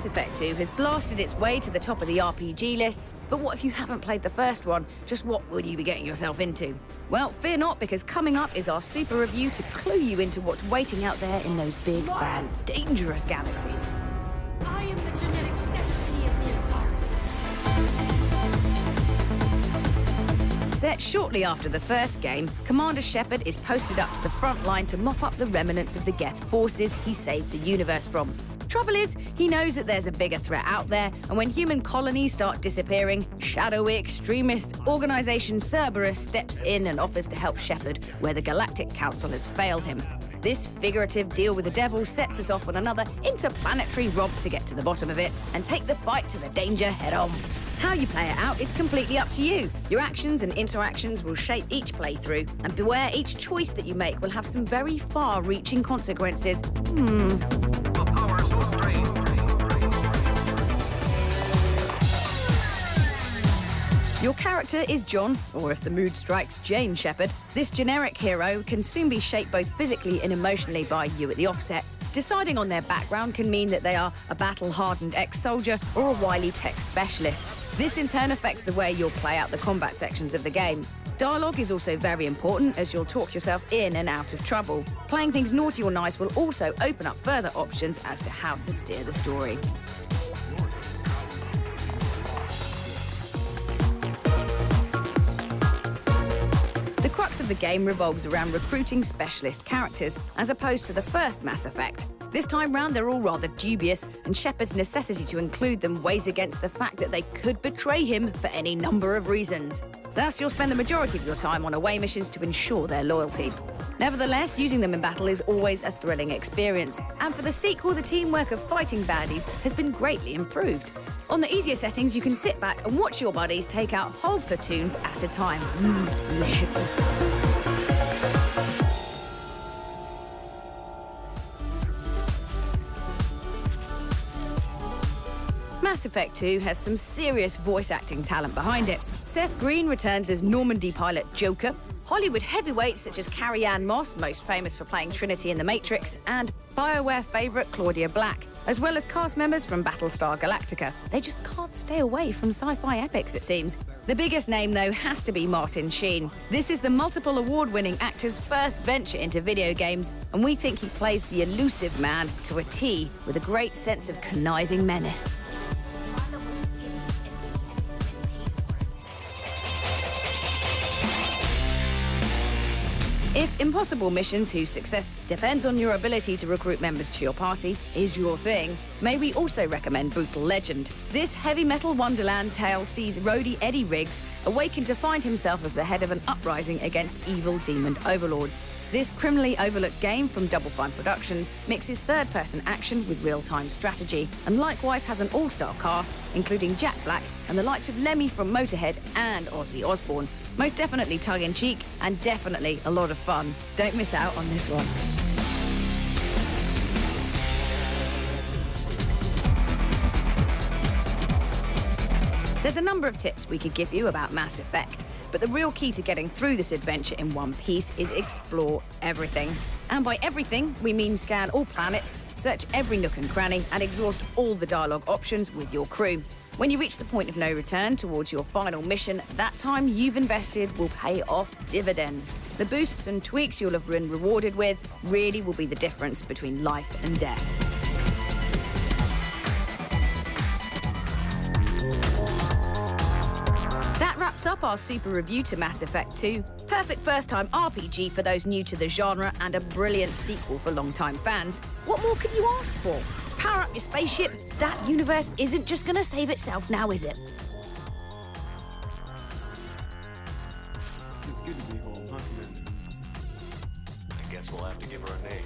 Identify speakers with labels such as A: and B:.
A: Mass Effect 2 has blasted its way to the top of the RPG lists, but what if you haven't played the first one? Just what would you be getting yourself into? Well, fear not, because coming up is our super review to clue you into what's waiting out there in those big, bad, dangerous galaxies.
B: I am the genetic destiny of the Asari.
A: Set shortly after the first game, Commander Shepard is posted up to the front line to mop up the remnants of the Geth forces he saved the universe from. Trouble is, he knows that there's a bigger threat out there, and when human colonies start disappearing, shadowy extremist organization Cerberus steps in and offers to help Shepard where the Galactic Council has failed him. This figurative deal with the devil sets us off on another interplanetary romp to get to the bottom of it and take the fight to the danger head on. How you play it out is completely up to you. Your actions and interactions will shape each playthrough, and beware, each choice that you make will have some very far-reaching consequences. Your character is John, or if the mood strikes, Jane Shepard. This generic hero can soon be shaped both physically and emotionally by you at the offset. Deciding on their background can mean that they are a battle-hardened ex-soldier or a wily tech specialist. This in turn affects the way you'll play out the combat sections of the game. Dialogue is also very important, as you'll talk yourself in and out of trouble. Playing things naughty or nice will also open up further options as to how to steer the story. The crux of the game revolves around recruiting specialist characters, as opposed to the first Mass Effect. This time round, they're all rather dubious, and Shepard's necessity to include them weighs against the fact that they could betray him for any number of reasons. Thus, you'll spend the majority of your time on away missions to ensure their loyalty. Nevertheless, using them in battle is always a thrilling experience, and for the sequel, the teamwork of fighting baddies has been greatly improved. On the easier settings, you can sit back and watch your buddies take out whole platoons at a time. Leisurely. Mass Effect 2 has some serious voice acting talent behind it. Seth Green returns as Normandy pilot Joker, Hollywood heavyweights such as Carrie-Anne Moss, most famous for playing Trinity in The Matrix, and BioWare favourite Claudia Black, as well as cast members from Battlestar Galactica. They just can't stay away from sci-fi epics, it seems. The biggest name, though, has to be Martin Sheen. This is the multiple award-winning actor's first venture into video games, and we think he plays the elusive man to a T, with a great sense of conniving menace. If impossible missions whose success depends on your ability to recruit members to your party is your thing, may we also recommend Brutal Legend. This heavy metal wonderland tale sees roadie Eddie Riggs awaken to find himself as the head of an uprising against evil demon overlords. This criminally overlooked game from Double Fine Productions mixes third-person action with real-time strategy, and likewise has an all-star cast, including Jack Black and the likes of Lemmy from Motorhead and Ozzy Osbourne. Most definitely tongue-in-cheek, and definitely a lot of fun. Don't miss out on this one. There's a number of tips we could give you about Mass Effect, but the real key to getting through this adventure in one piece is explore everything. And by everything, we mean scan all planets, search every nook and cranny, and exhaust all the dialogue options with your crew. When you reach the point of no return towards your final mission, that time you've invested will pay off dividends. The boosts and tweaks you'll have been rewarded with really will be the difference between life and death. That wraps up our super review to Mass Effect 2. Perfect first-time RPG for those new to the genre, and a brilliant sequel for long-time fans. What more could you ask for? Power up your spaceship. That universe isn't just gonna save itself now, is it?
C: It's good to be home, huh, Commander?
D: I guess we'll have to give her a name.